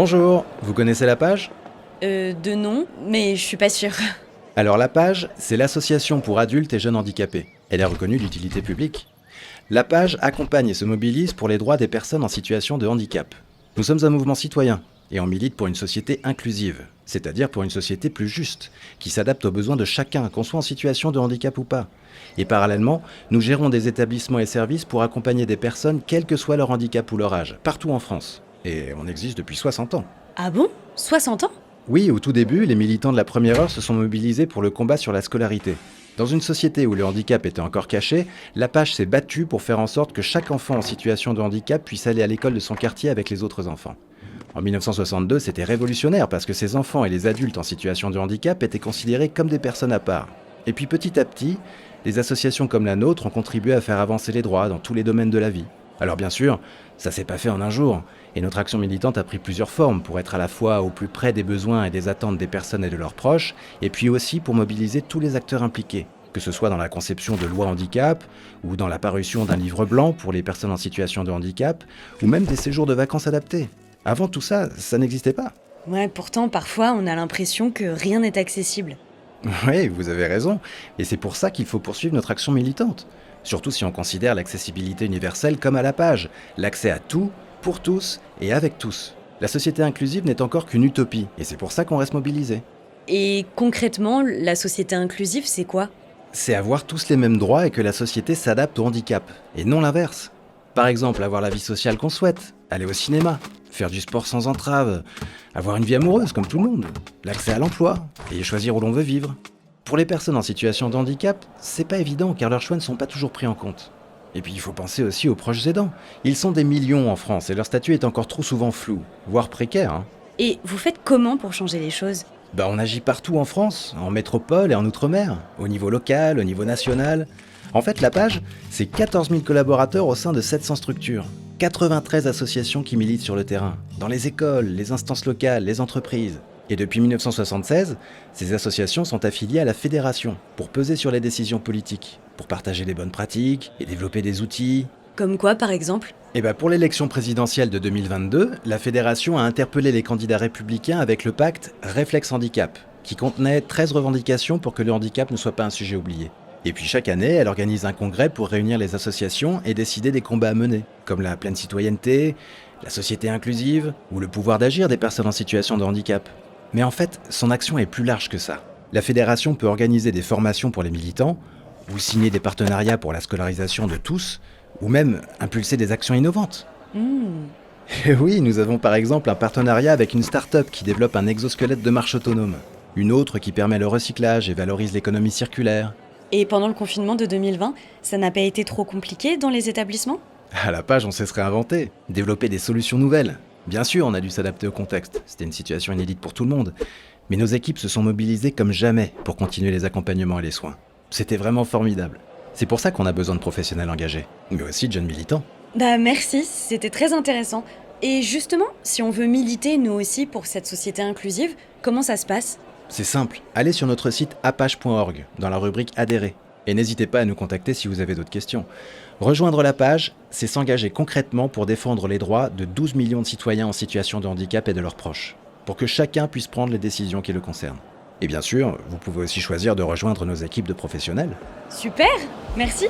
Bonjour, vous connaissez la page? De nom, mais je suis pas sûre. Alors la page, c'est l'association pour adultes et jeunes handicapés. Elle est reconnue d'utilité publique. La page accompagne et se mobilise pour les droits des personnes en situation de handicap. Nous sommes un mouvement citoyen et on milite pour une société inclusive, c'est-à-dire pour une société plus juste, qui s'adapte aux besoins de chacun, qu'on soit en situation de handicap ou pas. Et parallèlement, nous gérons des établissements et services pour accompagner des personnes, quel que soit leur handicap ou leur âge, partout en France. Et on existe depuis 60 ans. Ah bon? 60 ans? Oui, au tout début, les militants de la première heure se sont mobilisés pour le combat sur la scolarité. Dans une société où le handicap était encore caché, la page s'est battue pour faire en sorte que chaque enfant en situation de handicap puisse aller à l'école de son quartier avec les autres enfants. En 1962, c'était révolutionnaire parce que ces enfants et les adultes en situation de handicap étaient considérés comme des personnes à part. Et puis petit à petit, les associations comme la nôtre ont contribué à faire avancer les droits dans tous les domaines de la vie. Alors bien sûr, ça s'est pas fait en un jour, et notre action militante a pris plusieurs formes pour être à la fois au plus près des besoins et des attentes des personnes et de leurs proches, et puis aussi pour mobiliser tous les acteurs impliqués, que ce soit dans la conception de lois handicap, ou dans la parution d'un livre blanc pour les personnes en situation de handicap, ou même des séjours de vacances adaptés. Avant tout ça, ça n'existait pas. Ouais, pourtant, parfois, on a l'impression que rien n'est accessible. Oui, vous avez raison, et c'est pour ça qu'il faut poursuivre notre action militante. Surtout si on considère l'accessibilité universelle comme à la page, l'accès à tout, pour tous et avec tous. La société inclusive n'est encore qu'une utopie, et c'est pour ça qu'on reste mobilisé. Et concrètement, la société inclusive, c'est quoi? C'est avoir tous les mêmes droits et que la société s'adapte au handicap, et non l'inverse. Par exemple, avoir la vie sociale qu'on souhaite, aller au cinéma, faire du sport sans entrave, avoir une vie amoureuse comme tout le monde, l'accès à l'emploi, et choisir où l'on veut vivre. Pour les personnes en situation de handicap, c'est pas évident car leurs choix ne sont pas toujours pris en compte. Et puis il faut penser aussi aux proches aidants. Ils sont des millions en France et leur statut est encore trop souvent flou, voire précaire. Et vous faites comment pour changer les choses? On agit partout en France, en métropole et en outre-mer, au niveau local, au niveau national. En fait, la page, c'est 14 000 collaborateurs au sein de 700 structures. 93 associations qui militent sur le terrain, dans les écoles, les instances locales, les entreprises. Et depuis 1976, ces associations sont affiliées à la fédération pour peser sur les décisions politiques, pour partager les bonnes pratiques et développer des outils. Comme quoi, par exemple? Pour l'élection présidentielle de 2022, la fédération a interpellé les candidats républicains avec le pacte Réflexe Handicap, qui contenait 13 revendications pour que le handicap ne soit pas un sujet oublié. Et puis chaque année, elle organise un congrès pour réunir les associations et décider des combats à mener, comme la pleine citoyenneté, la société inclusive ou le pouvoir d'agir des personnes en situation de handicap. Mais en fait, son action est plus large que ça. La fédération peut organiser des formations pour les militants, ou signer des partenariats pour la scolarisation de tous, ou même impulser des actions innovantes. Et oui, nous avons par exemple un partenariat avec une start-up qui développe un exosquelette de marche autonome, une autre qui permet le recyclage et valorise l'économie circulaire. Et pendant le confinement de 2020, ça n'a pas été trop compliqué dans les établissements? À la page, on s'est réinventé, développer des solutions nouvelles. Bien sûr, on a dû s'adapter au contexte, c'était une situation inédite pour tout le monde. Mais nos équipes se sont mobilisées comme jamais pour continuer les accompagnements et les soins. C'était vraiment formidable. C'est pour ça qu'on a besoin de professionnels engagés, mais aussi de jeunes militants. Merci, c'était très intéressant. Et justement, si on veut militer nous aussi pour cette société inclusive, comment ça se passe? C'est simple, allez sur notre site apage.org, dans la rubrique Adhérer. Et n'hésitez pas à nous contacter si vous avez d'autres questions. Rejoindre la page, c'est s'engager concrètement pour défendre les droits de 12 millions de citoyens en situation de handicap et de leurs proches, pour que chacun puisse prendre les décisions qui le concernent. Et bien sûr, vous pouvez aussi choisir de rejoindre nos équipes de professionnels. Super, merci.